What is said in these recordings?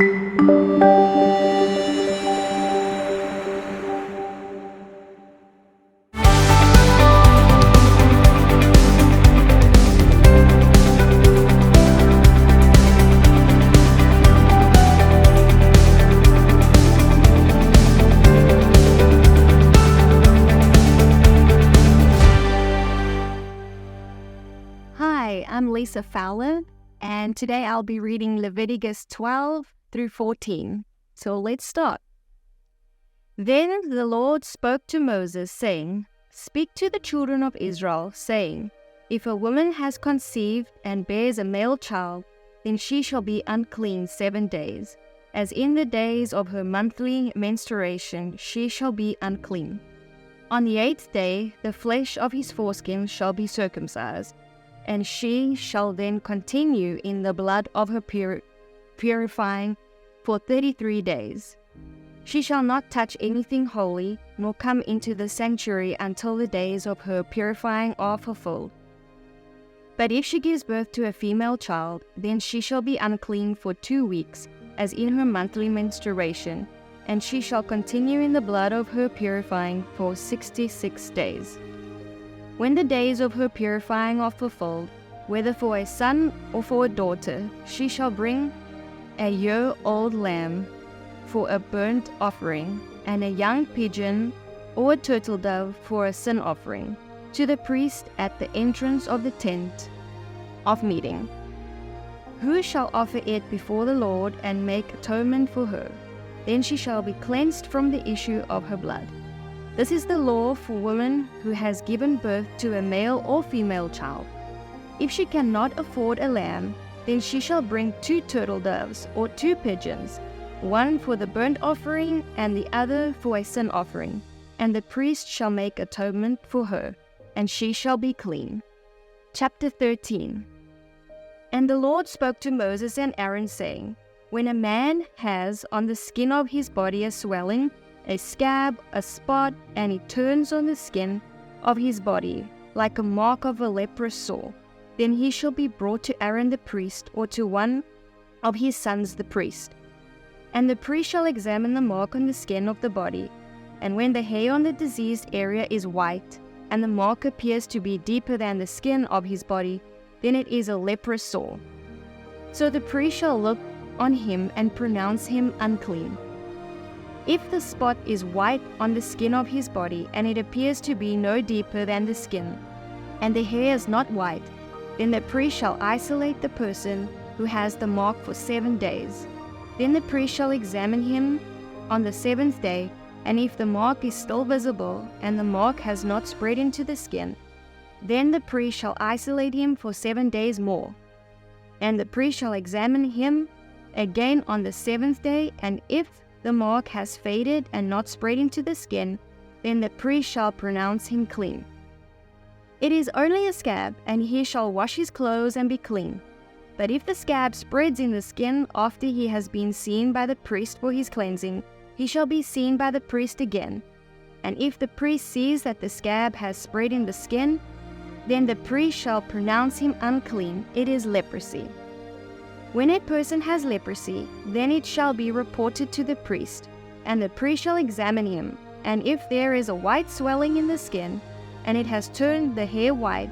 Hi, I'm Lisa Fowler, and today I'll be reading Leviticus 12 through 14. So let's start. Then the Lord spoke to Moses, saying, "Speak to the children of Israel, saying, If a woman has conceived and bears a male child, then she shall be unclean 7 days. As in the days of her monthly menstruation, she shall be unclean. On the 8th day, the flesh of his foreskin shall be circumcised, and she shall then continue in the blood of her purifying for 33 days. She shall not touch anything holy, nor come into the sanctuary until the days of her purifying are fulfilled. But if she gives birth to a female child, then she shall be unclean for 2 weeks, as in her monthly menstruation, and she shall continue in the blood of her purifying for 66 days. When the days of her purifying are fulfilled, whether for a son or for a daughter, she shall bring a year-old lamb for a burnt offering, and a young pigeon or a turtle dove for a sin offering, to the priest at the entrance of the tent of meeting, who shall offer it before the Lord and make atonement for her. Then she shall be cleansed from the issue of her blood. This is the law for woman who has given birth to a male or female child. If she cannot afford a lamb, then she shall bring 2 turtle doves or 2 pigeons, one for the burnt offering and the other for a sin offering, and the priest shall make atonement for her, and she shall be clean. Chapter 13. And the Lord spoke to Moses and Aaron, saying, When a man has on the skin of his body a swelling, a scab, a spot, and it turns on the skin of his body like a mark of a leprous sore, then he shall be brought to Aaron the priest, or to one of his sons the priest. And the priest shall examine the mark on the skin of the body, and when the hair on the diseased area is white, and the mark appears to be deeper than the skin of his body, then it is a leprous sore. So the priest shall look on him and pronounce him unclean. If the spot is white on the skin of his body, and it appears to be no deeper than the skin, and the hair is not white, then the priest shall isolate the person who has the mark for 7 days. Then the priest shall examine him on the 7th day, and if the mark is still visible, and the mark has not spread into the skin, then the priest shall isolate him for 7 days more. And the priest shall examine him again on the 7th day, and if the mark has faded and not spread into the skin, then the priest shall pronounce him clean. It is only a scab, and he shall wash his clothes and be clean. But if the scab spreads in the skin after he has been seen by the priest for his cleansing, he shall be seen by the priest again. And if the priest sees that the scab has spread in the skin, then the priest shall pronounce him unclean. It is leprosy. When a person has leprosy, then it shall be reported to the priest, and the priest shall examine him. And if there is a white swelling in the skin, and it has turned the hair white,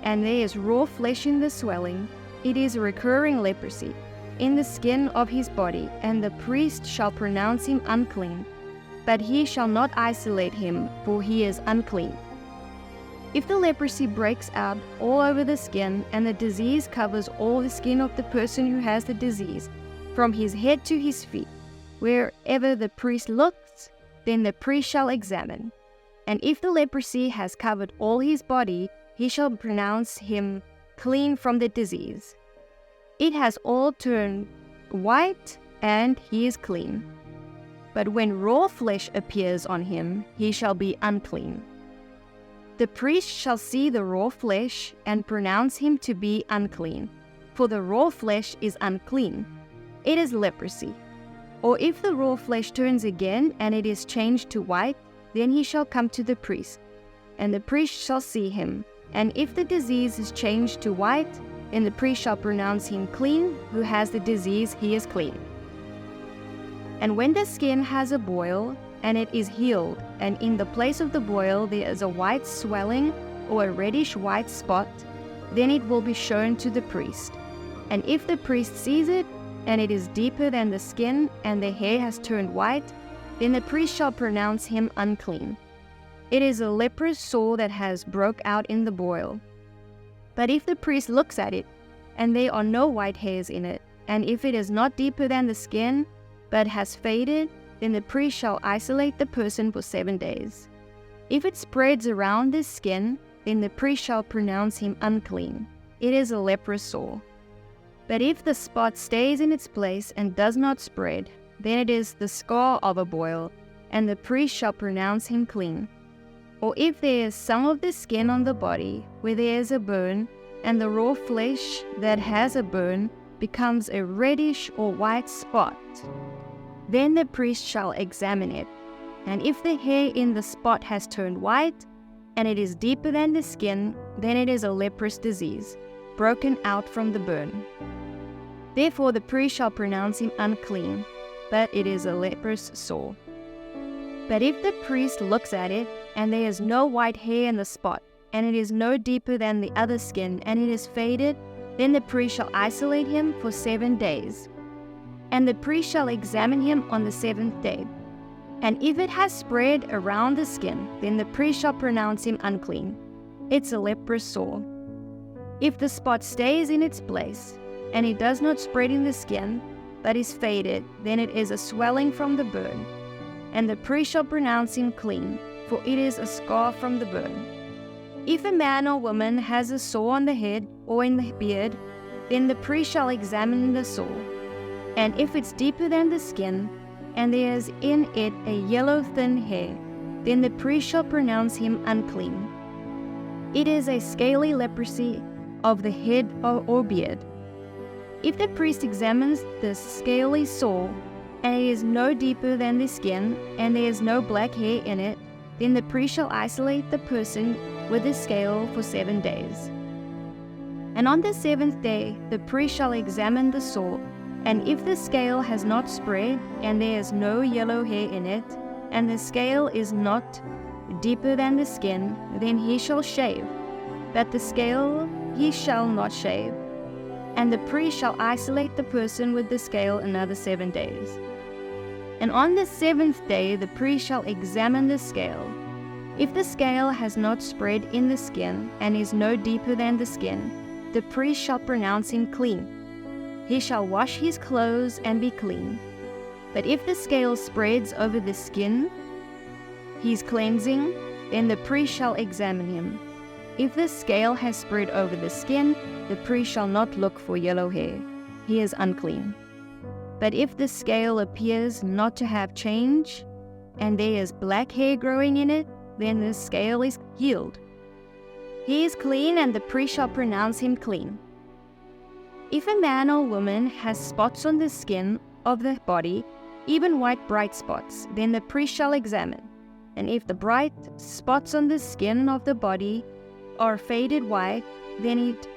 and there is raw flesh in the swelling, it is a recurring leprosy in the skin of his body, and the priest shall pronounce him unclean. But he shall not isolate him, for he is unclean. If the leprosy breaks out all over the skin, and the disease covers all the skin of the person who has the disease, from his head to his feet, wherever the priest looks, then the priest shall examine. And if the leprosy has covered all his body, he shall pronounce him clean from the disease. It has all turned white, and he is clean. But when raw flesh appears on him, he shall be unclean. The priest shall see the raw flesh and pronounce him to be unclean, for the raw flesh is unclean. It is leprosy. Or if the raw flesh turns again and it is changed to white, then he shall come to the priest, and the priest shall see him. And if the disease is changed to white, then the priest shall pronounce him clean. Who has the disease, he is clean. And when the skin has a boil, and it is healed, and in the place of the boil there is a white swelling or a reddish white spot, then it will be shown to the priest. And if the priest sees it, and it is deeper than the skin, and the hair has turned white, then the priest shall pronounce him unclean. It is a leprous sore that has broke out in the boil. But if the priest looks at it, and there are no white hairs in it, and if it is not deeper than the skin, but has faded, then the priest shall isolate the person for 7 days. If it spreads around the skin, then the priest shall pronounce him unclean. It is a leprous sore. But if the spot stays in its place and does not spread, then it is the scar of a boil, and the priest shall pronounce him clean. Or if there is some of the skin on the body where there is a burn, and the raw flesh that has a burn becomes a reddish or white spot, then the priest shall examine it. And if the hair in the spot has turned white, and it is deeper than the skin, then it is a leprous disease, broken out from the burn. Therefore the priest shall pronounce him unclean, but it is a leprous sore. But if the priest looks at it, and there is no white hair in the spot, and it is no deeper than the other skin, and it is faded, then the priest shall isolate him for 7 days. And the priest shall examine him on the 7th day. And if it has spread around the skin, then the priest shall pronounce him unclean. It's a leprous sore. If the spot stays in its place, and it does not spread in the skin, but is faded, then it is a swelling from the burn. And the priest shall pronounce him clean, for it is a scar from the burn. If a man or woman has a sore on the head or in the beard, then the priest shall examine the sore. And if it's deeper than the skin, and there is in it a yellow thin hair, then the priest shall pronounce him unclean. It is a scaly leprosy of the head or beard. If the priest examines the scaly sore, and it is no deeper than the skin, and there is no black hair in it, then the priest shall isolate the person with a scale for 7 days. And on the 7th day the priest shall examine the sore, and if the scale has not spread, and there is no yellow hair in it, and the scale is not deeper than the skin, then he shall shave, but the scale he shall not shave. And the priest shall isolate the person with the scale another 7 days. And on the 7th day the priest shall examine the scale. If the scale has not spread in the skin, and is no deeper than the skin, the priest shall pronounce him clean. He shall wash his clothes and be clean. But if the scale spreads over the skin, his cleansing, then the priest shall examine him. If the scale has spread over the skin, the priest shall not look for yellow hair. He is unclean. But if the scale appears not to have change, and there is black hair growing in it, then the scale is healed. He is clean, and the priest shall pronounce him clean. If a man or woman has spots on the skin of the body, even white bright spots, then the priest shall examine. And if the bright spots on the skin of the body are faded white, then it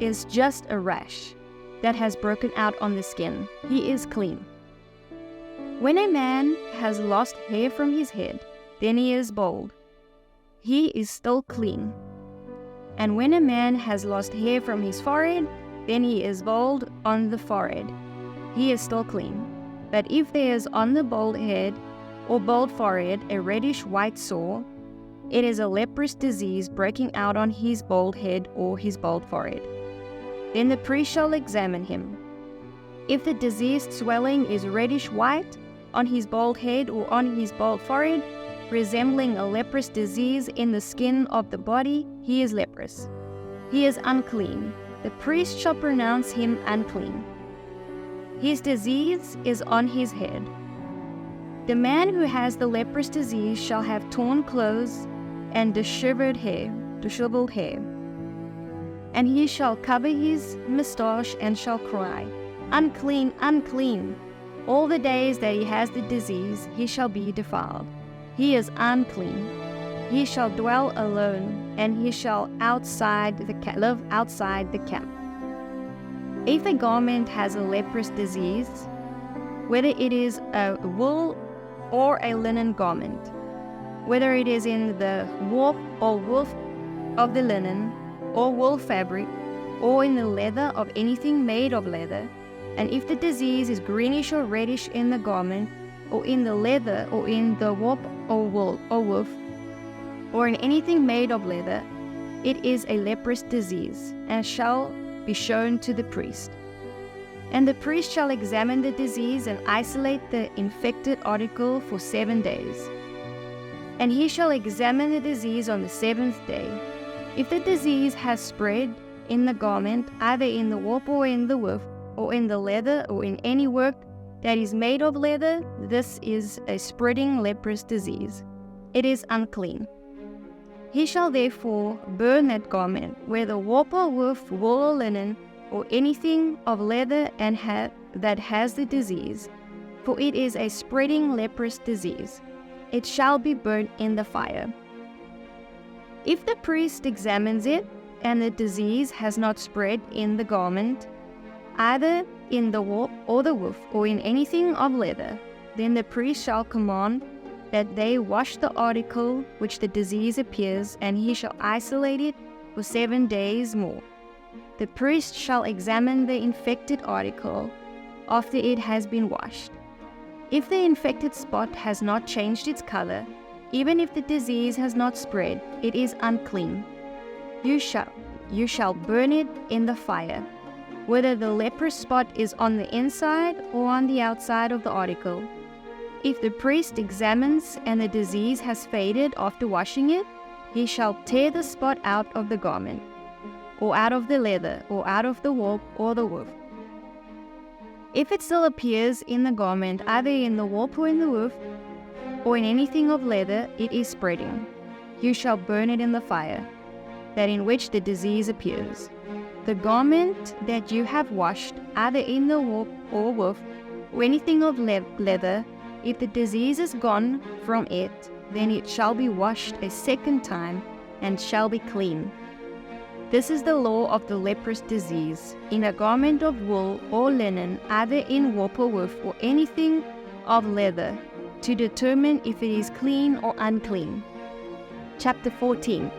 is just a rash that has broken out on the skin. He is clean. When a man has lost hair from his head, then he is bald. He is still clean. And when a man has lost hair from his forehead, then he is bald on the forehead. He is still clean. But if there is on the bald head or bald forehead a reddish white sore, it is a leprous disease breaking out on his bald head or his bald forehead. Then the priest shall examine him. If the diseased swelling is reddish white on his bald head or on his bald forehead, resembling a leprous disease in the skin of the body, he is leprous. He is unclean. The priest shall pronounce him unclean. His disease is on his head. The man who has the leprous disease shall have torn clothes and disheveled hair, and he shall cover his moustache and shall cry, "Unclean, unclean." All the days that he has the disease, he shall be defiled. He is unclean. He shall dwell alone, and he shall live outside the camp. If a garment has a leprous disease, whether it is a wool or a linen garment, whether it is in the warp or woof of the linen or wool fabric, or in the leather of anything made of leather, and if the disease is greenish or reddish in the garment, or in the leather, or in the warp or wool or woof, or in anything made of leather, it is a leprous disease, and shall be shown to the priest. And the priest shall examine the disease and isolate the infected article for 7 days. And he shall examine the disease on the 7th day. If the disease has spread in the garment, either in the warp or in the woof, or in the leather, or in any work that is made of leather, this is a spreading leprous disease. It is unclean. He shall therefore burn that garment, whether warp or woof, wool or linen, or anything of leather and that has the disease, for it is a spreading leprous disease. It shall be burnt in the fire. If the priest examines it, and the disease has not spread in the garment, either in the warp or the woof, or in anything of leather, then the priest shall command that they wash the article which the disease appears, and he shall isolate it for 7 days more. The priest shall examine the infected article after it has been washed. If the infected spot has not changed its color, even if the disease has not spread, it is unclean. You shall burn it in the fire, whether the leprous spot is on the inside or on the outside of the article. If the priest examines and the disease has faded after washing it, he shall tear the spot out of the garment, or out of the leather, or out of the warp or the woof. If it still appears in the garment, either in the warp or in the woof, or in anything of leather, it is spreading. You shall burn it in the fire, that in which the disease appears. The garment that you have washed, either in the warp or woof, or anything of leather, if the disease is gone from it, then it shall be washed a second time, and shall be clean. This is the law of the leprous disease, in a garment of wool or linen, either in warp or woof, or anything of leather, to determine if it is clean or unclean. Chapter 14.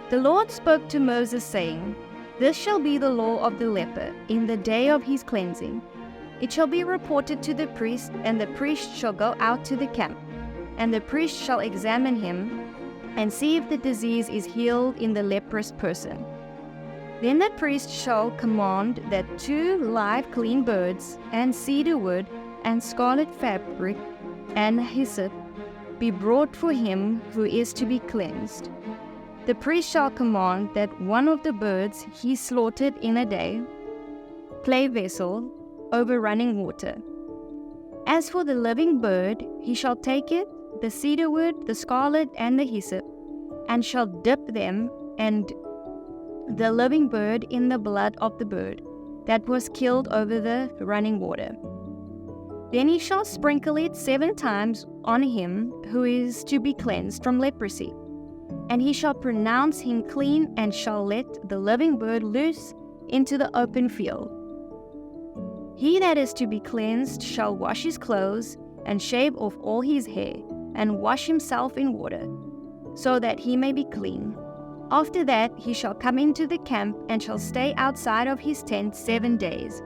The Lord spoke to Moses, saying, This shall be the law of the leper in the day of his cleansing. It shall be reported to the priest, and the priest shall go out to the camp, and the priest shall examine him, and see if the disease is healed in the leprous person. Then the priest shall command that 2 live clean birds, and cedar wood, and scarlet fabric, and hyssop be brought for him who is to be cleansed. The priest shall command that one of the birds he slaughtered in a day, clay vessel, over running water. As for the living bird, he shall take it, the cedar wood, the scarlet, and the hyssop, and shall dip them and the living bird in the blood of the bird that was killed over the running water. Then he shall sprinkle it 7 times on him who is to be cleansed from leprosy, and he shall pronounce him clean, and shall let the living bird loose into the open field. He that is to be cleansed shall wash his clothes, and shave off all his hair, and wash himself in water, so that he may be clean. After that he shall come into the camp, and shall stay outside of his tent 7 days.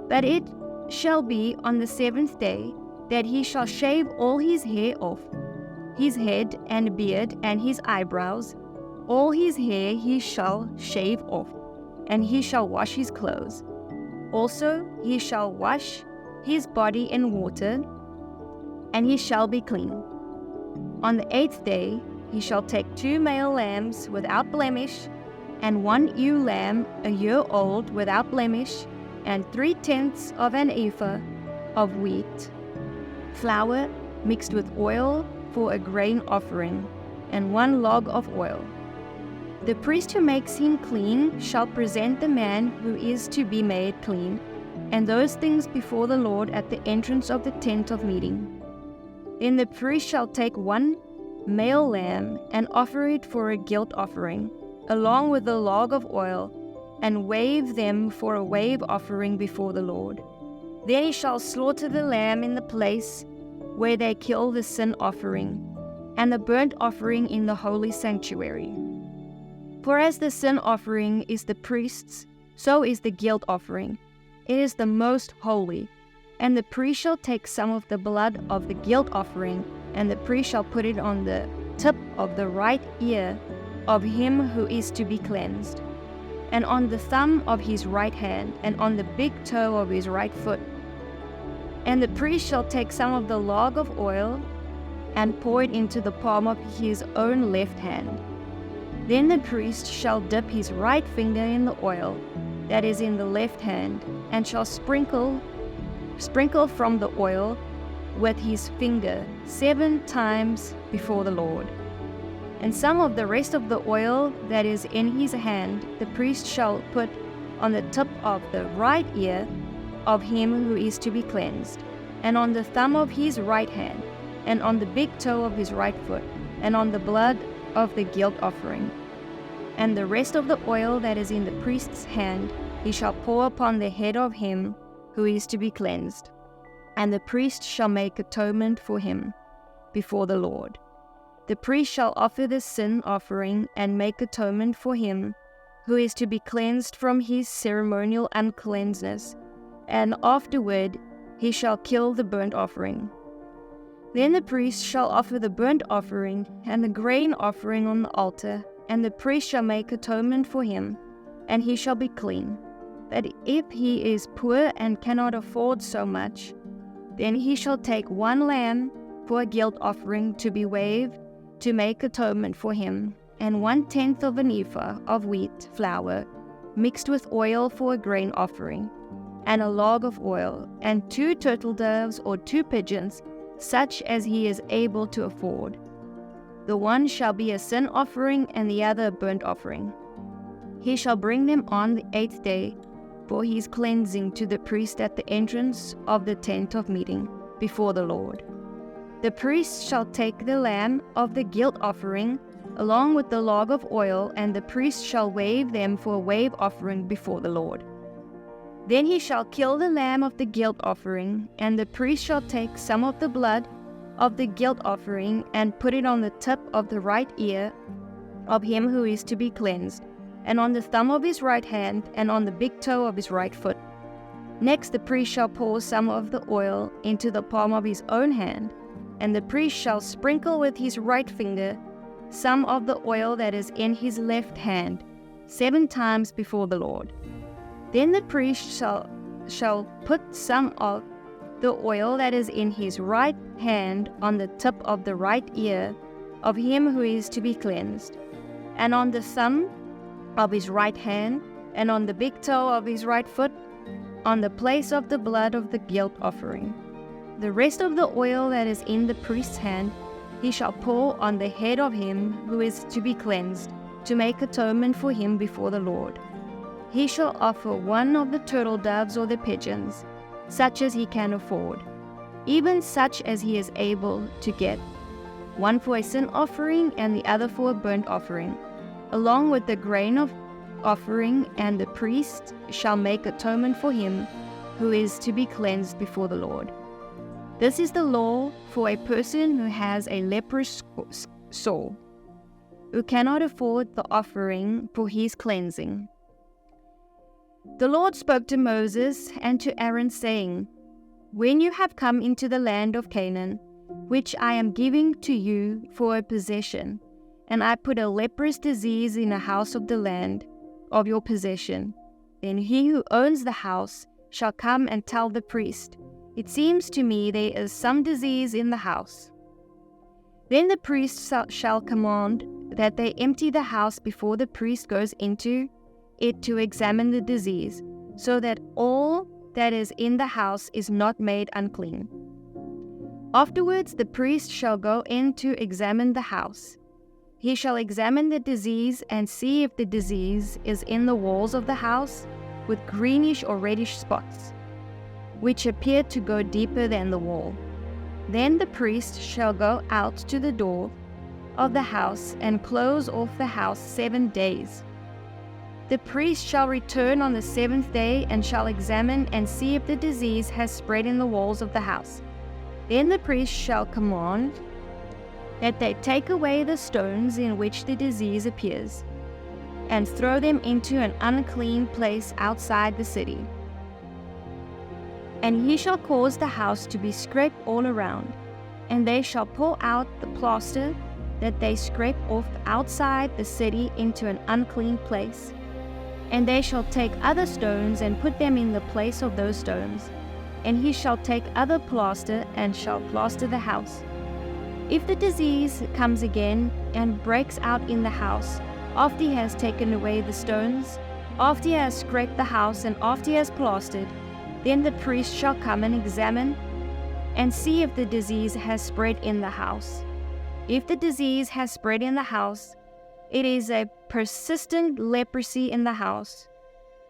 But it shall be on the 7th day that he shall shave all his hair off, his head and beard and his eyebrows, all his hair he shall shave off, and he shall wash his clothes. Also he shall wash his body in water, and he shall be clean. On the 8th day he shall take 2 male lambs without blemish, and 1 ewe lamb a year old without blemish, and 3/10 of an ephah of wheat, flour mixed with oil for a grain offering, and 1 log of oil. The priest who makes him clean shall present the man who is to be made clean, and those things before the Lord at the entrance of the tent of meeting. Then the priest shall take 1 male lamb and offer it for a guilt offering, along with the log of oil, and wave them for a wave offering before the Lord. Then he shall slaughter the lamb in the place where they kill the sin offering, and the burnt offering in the holy sanctuary. For as the sin offering is the priest's, so is the guilt offering. It is the most holy. And the priest shall take some of the blood of the guilt offering, and the priest shall put it on the tip of the right ear of him who is to be cleansed, and on the thumb of his right hand, and on the big toe of his right foot. And the priest shall take some of the log of oil, and pour it into the palm of his own left hand. Then the priest shall dip his right finger in the oil that is in the left hand, and shall sprinkle from the oil with his finger 7 times before the Lord. And some of the rest of the oil that is in his hand the priest shall put on the tip of the right ear of him who is to be cleansed, and on the thumb of his right hand, and on the big toe of his right foot, and on the blood of the guilt offering. And the rest of the oil that is in the priest's hand he shall pour upon the head of him who is to be cleansed, and the priest shall make atonement for him before the Lord. The priest shall offer the sin offering and make atonement for him who is to be cleansed from his ceremonial uncleanness, and afterward he shall kill the burnt offering. Then the priest shall offer the burnt offering and the grain offering on the altar, and the priest shall make atonement for him, and he shall be clean. But if he is poor and cannot afford so much, then he shall take 1 lamb for a guilt offering to be waved to make atonement for him, and 1/10 of an ephah of wheat flour mixed with oil for a grain offering, and a log of oil, and 2 turtle doves or 2 pigeons, such as he is able to afford. The one shall be a sin offering, and the other a burnt offering. He shall bring them on the 8th day for his cleansing to the priest at the entrance of the tent of meeting before the Lord. The priest shall take the lamb of the guilt offering along with the log of oil, and the priest shall wave them for a wave offering before the Lord. Then he shall kill the lamb of the guilt offering, and the priest shall take some of the blood of the guilt offering and put it on the tip of the right ear of him who is to be cleansed, and on the thumb of his right hand, and on the big toe of his right foot. Next the priest shall pour some of the oil into the palm of his own hand, and the priest shall sprinkle with his right finger some of the oil that is in his left hand 7 times before the Lord. Then the priest shall put some of the oil that is in his right hand on the tip of the right ear of him who is to be cleansed, and on the thumb of his right hand, and on the big toe of his right foot, on the place of the blood of the guilt offering. The rest of the oil that is in the priest's hand he shall pour on the head of him who is to be cleansed, to make atonement for him before the Lord. He shall offer 1 of the turtle doves or the pigeons, such as he can afford, even such as he is able to get, 1 for a sin offering and the other for a burnt offering, along with the grain of offering, and the priest shall make atonement for him who is to be cleansed before the Lord. This is the law for a person who has a leprous sore, who cannot afford the offering for his cleansing. The Lord spoke to Moses and to Aaron, saying, When you have come into the land of Canaan, which I am giving to you for a possession, and I put a leprous disease in a house of the land of your possession, then he who owns the house shall come and tell the priest, It seems to me there is some disease in the house. Then the priest shall command that they empty the house before the priest goes into it to examine the disease, so that all that is in the house is not made unclean. Afterwards the priest shall go in to examine the house. He shall examine the disease and see if the disease is in the walls of the house with greenish or reddish spots, which appear to go deeper than the wall. Then the priest shall go out to the door of the house and close off the house 7 days. The priest shall return on the 7th day and shall examine and see if the disease has spread in the walls of the house. Then the priest shall command that they take away the stones in which the disease appears, and throw them into an unclean place outside the city. And he shall cause the house to be scraped all around, and they shall pull out the plaster that they scrape off outside the city into an unclean place. And they shall take other stones and put them in the place of those stones. And he shall take other plaster and shall plaster the house. If the disease comes again and breaks out in the house, after he has taken away the stones, after he has scraped the house, and after he has plastered, then the priest shall come and examine and see if the disease has spread in the house. If the disease has spread in the house, it is a persistent leprosy in the house.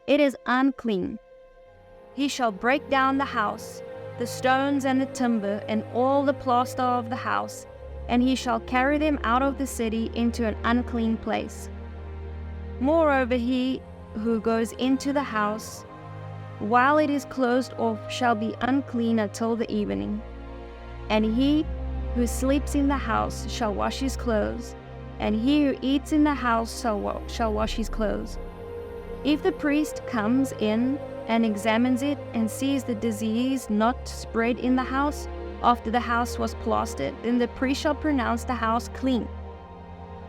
It is unclean. He shall break down the house, the stones and the timber, and all the plaster of the house, and he shall carry them out of the city into an unclean place. Moreover, he who goes into the house while it is closed off shall be unclean until the evening. And he who sleeps in the house shall wash his clothes, and he who eats in the house shall wash his clothes. If the priest comes in and examines it and sees the disease not spread in the house after the house was plastered, then the priest shall pronounce the house clean.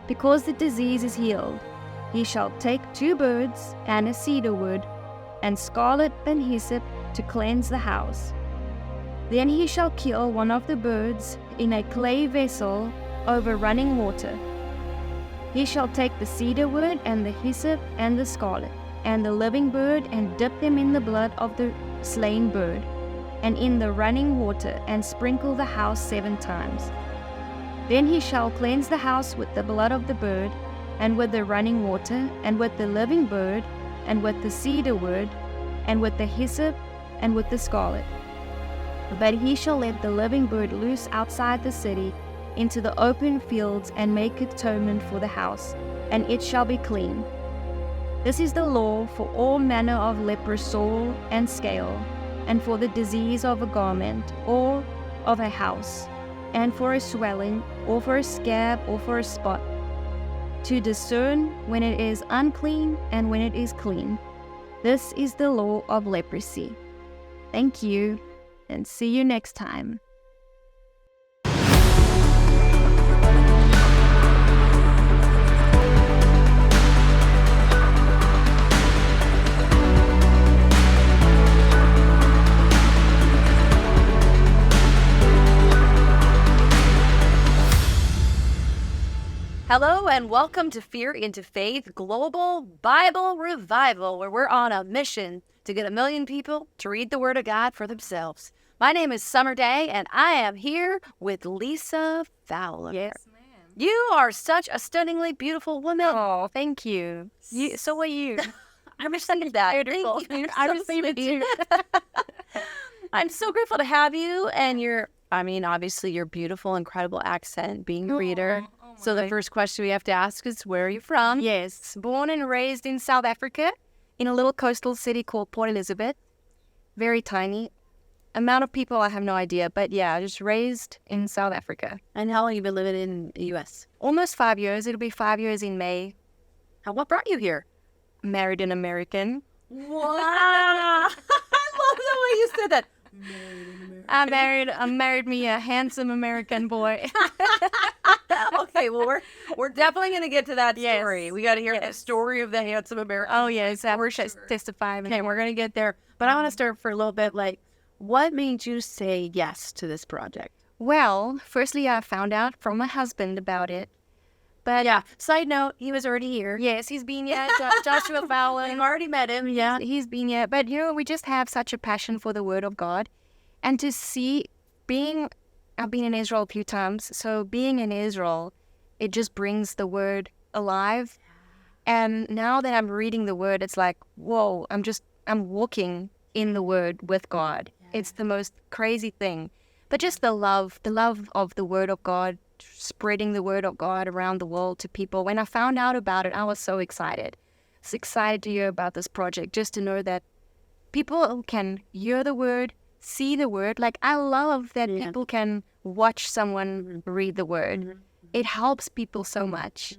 Because the disease is healed, he shall take 2 birds and a cedar wood and scarlet and hyssop to cleanse the house. Then he shall kill one of the birds in a clay vessel over running water. He shall take the cedar wood and the hyssop and the scarlet and the living bird and dip them in the blood of the slain bird and in the running water and sprinkle the house 7 times. Then he shall cleanse the house with the blood of the bird and with the running water and with the living bird and with the cedar wood and with the hyssop and with the scarlet. But he shall let the living bird loose outside the city into the open fields and make atonement for the house, and it shall be clean. This is the law for all manner of leprous sore and scale, and for the disease of a garment or of a house, and for a swelling or for a scab or for a spot, to discern when it is unclean and when it is clean. This is the law of leprosy. Thank you, and see you next time. Hello and welcome to Fear into Faith Global Bible Revival, where we're on a mission to get 1 million people to read the Word of God for themselves. My name is Summer Day, and I am here with Lisa Fowler. Yes, ma'am. You are such a stunningly beautiful woman. Oh, thank you. So are you. I'm excited that. Beautiful. I'm so I'm so grateful to have you, and obviously your beautiful, incredible accent, being a reader. So the first question we have to ask is, where are you from? Yes, born and raised in South Africa, in a little coastal city called Port Elizabeth. Very tiny. Amount of people, I have no idea, but yeah, just raised in South Africa. And how long have you been living in the U.S.? Almost 5 years. It'll be 5 years in May. What brought you here? Married an American. Wow! I love the way you said that. I married me a handsome American boy. Okay, well, we're definitely going to get to that story. Yes. We got to hear the story of the handsome American. Oh, yes, I wish I testify. Okay, we're going to get there. But I want to start for a little bit, what made you say yes to this project? Well, firstly, I found out from my husband about it. But yeah, side note, he was already here. Yes, he's been here. Joshua Fowler. I've already met him. Yeah. He's been here. But, we just have such a passion for the Word of God. And to see, I've been in Israel a few times, so being in Israel, it just brings the Word alive. And now that I'm reading the Word, it's like, whoa, I'm walking in the Word with God. Yeah. It's the most crazy thing. But just the love of the Word of God, spreading the Word of God around the world to people. When I found out about it, I was so excited. was excited to hear about this project, just to know that people can hear the word, see the word. Like, I love that people can watch someone read the word. It helps people so much.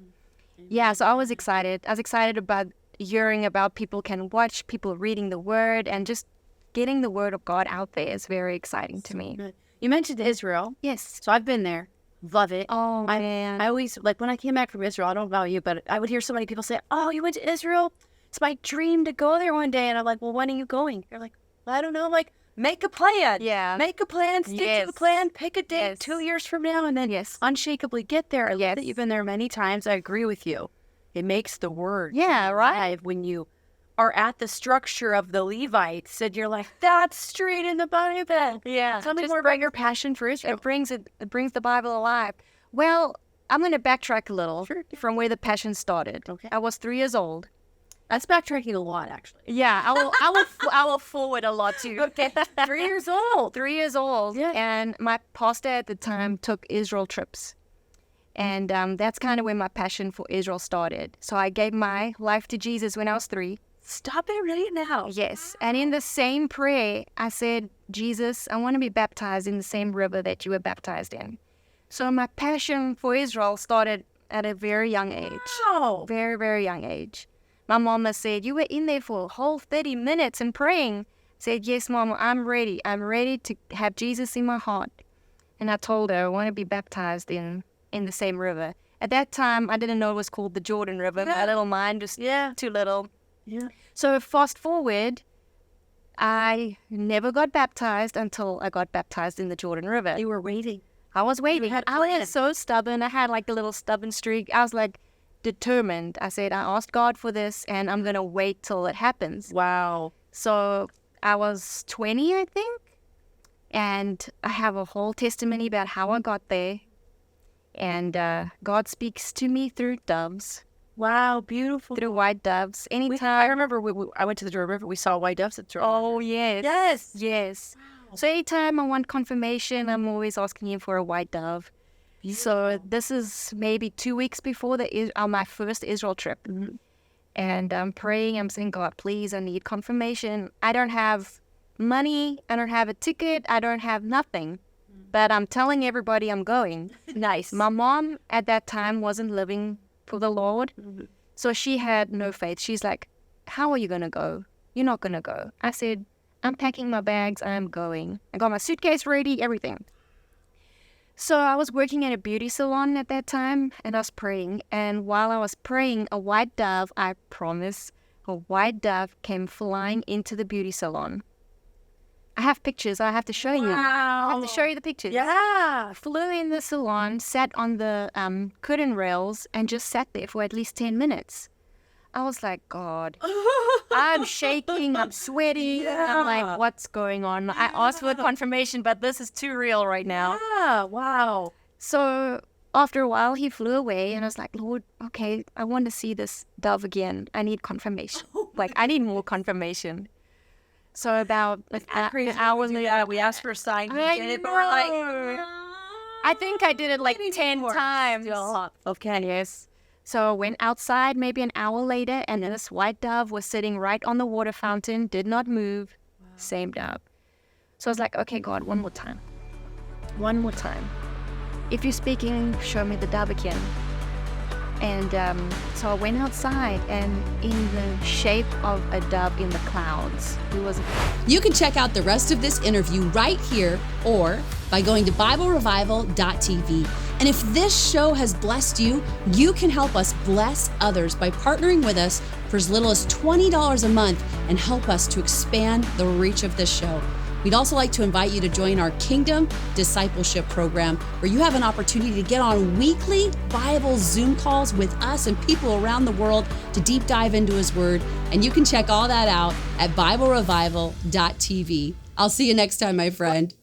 Yeah, so I was excited. I was excited about hearing about people can watch, people reading the word, and just getting the word of God out there is very exciting to me. You mentioned Israel. Yes. So I've been there. Love it. Oh, man. I always, like, when I came back from Israel, I don't know about you, but I would hear so many people say, oh, you went to Israel? It's my dream to go there one day. And I'm like, well, when are you going? They're like, well, I don't know. I'm like, make a plan. Yeah. Make a plan. Stick to the plan. Pick a date 2 years from now, and then unshakably get there. I love that you've been there many times. I agree with you. It makes the word alive when you are at the structure of the Levites, and you're like, that's straight in the Bible. Yeah. Tell me Just more about your passion for Israel. It brings the Bible alive. Well, I'm going to backtrack a little from where the passion started. Okay. I was 3 years old. That's backtracking a lot, actually. Yeah, I will forward a lot too. Okay. 3 years old. 3 years old. Yeah. And my pastor at the time took Israel trips. And that's kind of where my passion for Israel started. So I gave my life to Jesus when I was 3. Stop it right now. Yes. And in the same prayer, I said, Jesus, I want to be baptized in the same river that you were baptized in. So my passion for Israel started at a very young age. Wow. Very, very young age. My mama said, you were in there for a whole 30 minutes and praying. I said, yes, Mama, I'm ready. I'm ready to have Jesus in my heart. And I told her I want to be baptized in the same river. At that time, I didn't know it was called the Jordan River. My little mind just too little. Yeah. So fast forward, I never got baptized until I got baptized in the Jordan River. You were waiting. I was waiting. had a I plan. was so stubborn. I had like a little stubborn streak. I was like determined. I said, I asked God for this and I'm going to wait till it happens. Wow. So I was 20, I think. And I have a whole testimony about how I got there. And God speaks to me through doves. Wow, beautiful. Through white doves. Anytime. I remember I went to the Jordan River. We saw white doves at the Jordan River. Oh, yes. Yes. Yes. Wow. So anytime I want confirmation, I'm always asking him for a white dove. Beautiful. So this is maybe 2 weeks before my first Israel trip. Mm-hmm. And I'm praying. I'm saying, God, please, I need confirmation. I don't have money. I don't have a ticket. I don't have nothing. But I'm telling everybody I'm going. Nice. My mom at that time wasn't living for the Lord. Mm-hmm. So she had no faith. She's like, how are you going to go? You're not going to go. I said, I'm packing my bags. I'm going. I got my suitcase ready, everything. So I was working at a beauty salon at that time, and I was praying. And while I was praying, a white dove, I promise, a white dove came flying into the beauty salon. I have pictures. I have to show you. Wow. I have to show you the pictures. Yeah. Flew in the salon, sat on the curtain rails, and just sat there for at least 10 minutes. I was like, God, I'm shaking, I'm sweating. Yeah. I'm like, what's going on? I asked for confirmation, but this is too real right now. Yeah, wow. So after a while, he flew away, and I was like, Lord, okay, I want to see this dove again. I need confirmation. I need more confirmation. So about an hour later, we asked for a sign. We I did it, but we're like, I think I did it like 10 times. Okay. Yes. So I went outside maybe an hour later, and this white dove was sitting right on the water fountain, did not move. Wow. Same dove. So I was like, okay, God, one more time. One more time. If you're speaking, show me the dove again. And so I went outside, and in the shape of a dove in the clouds, it was. You can check out the rest of this interview right here or by going to BibleRevival.tv. And if this show has blessed you, you can help us bless others by partnering with us for as little as $20 a month and help us to expand the reach of this show. We'd also like to invite you to join our Kingdom Discipleship Program, where you have an opportunity to get on weekly Bible Zoom calls with us and people around the world to deep dive into His Word. And you can check all that out at BibleRevival.tv. I'll see you next time, my friend.